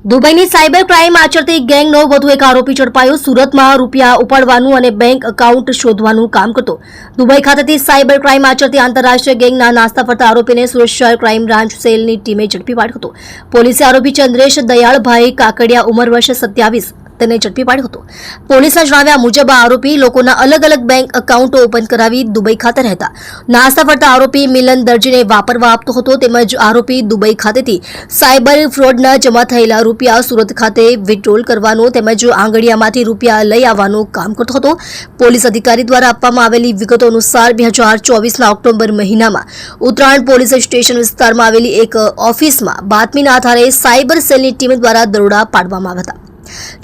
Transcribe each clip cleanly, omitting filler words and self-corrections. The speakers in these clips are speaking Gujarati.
દુબઈની સાયબર ક્રાઇમ આચરતી ગેંગનો વધુ એક આરોપી ઝડપાયો। સુરતમાં રૂપિયા ઉપાડવાનું અને બેંક એકાઉન્ટ શોધવાનું કામ કરતો દુબઈ ખાતેથી સાયબર ક્રાઇમ આચરતી આંતરરાષ્ટ્રીય ગેંગના નાસ્તા ફરતા આરોપીને સુરત શહેર ક્રાઇમ બ્રાન્ચ સેલની ટીમે ઝડપી પાડ્યો હતો। પોલીસે આરોપી ચંદ્રેશ દયાળભાઈ કાકડિયા ઉંમર વર્ષ 27 તેને ઝડપી પાડ્યો હતો। પોલીસના જણાવ્યા મુજબ આ આરોપી લોકોના અલગ અલગ બેંક એકાઉન્ટો ઓપન કરાવી દુબઈ ખાતે રહેતા નાસ્તા ફરતા આરોપી મિલન દરજીને વાપરવા આપતો હતો। તેમજ આરોપી દુબઈ ખાતેથી સાયબર ફ્રોડના જમા થયેલા રૂપિયા સુરત ખાતે વિથડ્રોલ કરવાનો તેમજ આંગડિયામાંથી રૂપિયા લઈ આવવાનું કામ કરતો હતો। પોલીસ અધિકારી દ્વારા આપવામાં આવેલી વિગતો અનુસાર 2024ના ઓક્ટોબર મહિનામાં ઉત્તરાયણ પોલીસ સ્ટેશન વિસ્તારમાં આવેલી એક ઓફિસમાં બાતમીના આધારે સાયબર સેલની ટીમ દ્વારા દરોડા પાડવામાં આવ્યા હતા,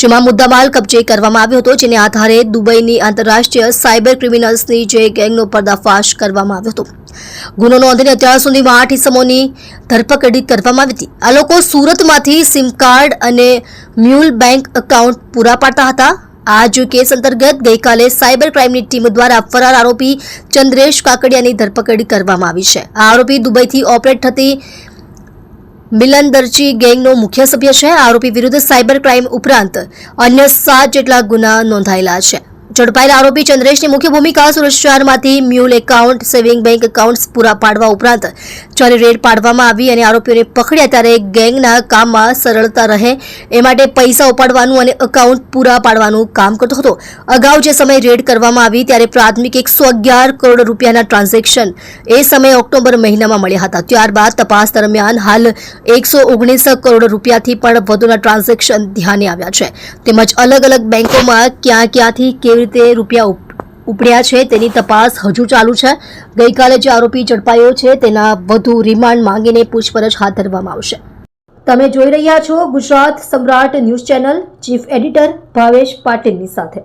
જેમાં મુદ્દામાલ કબજે કરવામાં આવ્યો હતો, જેને આધારે દુબઈની આંતરરાષ્ટ્રીય સાયબર ક્રિમિનલ્સની જે ગેંગનો પર્દાફાશ કરવામાં આવ્યો હતો। ગુનો નોંધીને અત્યાર સુધીમાં 8 ઇસમોની ધરપકડ કરવામાં આવી હતી। આ લોકો સુરતમાંથી સિમ કાર્ડ અને મ્યુલ બેંક એકાઉન્ટ પૂરા પાડતા હતા। આ જ કેસ અંતર્ગત ગઈકાલે સાયબર ક્રાઇમની ટીમ દ્વારા ફરાર આરોપી ચંદ્રેશ કાકડિયાની ધરપકડ કરવામાં આવી છે। આ આરોપી દુબઈથી ઓપરેટ થતી મિલન દરજી ગેંગનો મુખ્ય સભ્ય છે। આરોપી વિરુદ્ધ સાયબર ક્રાઇમ ઉપરાંત અન્ય 7 જેટલા ગુના નોંધાયેલા છે। ઝડપાયેલા આરોપી ચંદ્રેશની મુખ્ય ભૂમિકા સુરત શહેરમાંથી mule account, saving bank accounts પૂરા પાડવા ઉપરાંત જ્યારે રેડ પાડવામાં આવી અને આરોપીઓને પકડ્યા ત્યારે ગેંગના કામમાં સરળતા રહે એ માટે પૈસા ઉપાડવાનું અને એકાઉન્ટ પૂરા પાડવાનું કામ કરતો હતો। અગાઉ જે સમયે રેડ કરવામાં આવી ત્યારે પ્રાથમિક 111 કરોડ રૂપિયાના ટ્રાન્ઝેક્શન એ સમયે ઓક્ટોબર મહિનામાં મળ્યા હતા। ત્યારબાદ તપાસ દરમિયાન હાલ 119 કરોડ રૂપિયાથી પણ વધુના ટ્રાન્ઝેક્શન ધ્યાને આવ્યા છે। તેમજ અલગ અલગ બેંકોમાં ક્યાંથી કેવી રીતે રૂપિયા ઉપડ્યા છે તેની તપાસ હજુ ચાલુ છે। ગઈકાલે જે આરોપી ઝડપાયો છે તેના વધુ રિમાન્ડ માંગીને પૂછપરછ હાથ ધરવામાં આવશે। તમે જોઈ રહ્યા છો ગુજરાત સમ્રાટ news channel, chief editor Bhavesh પાટીલની સાથે।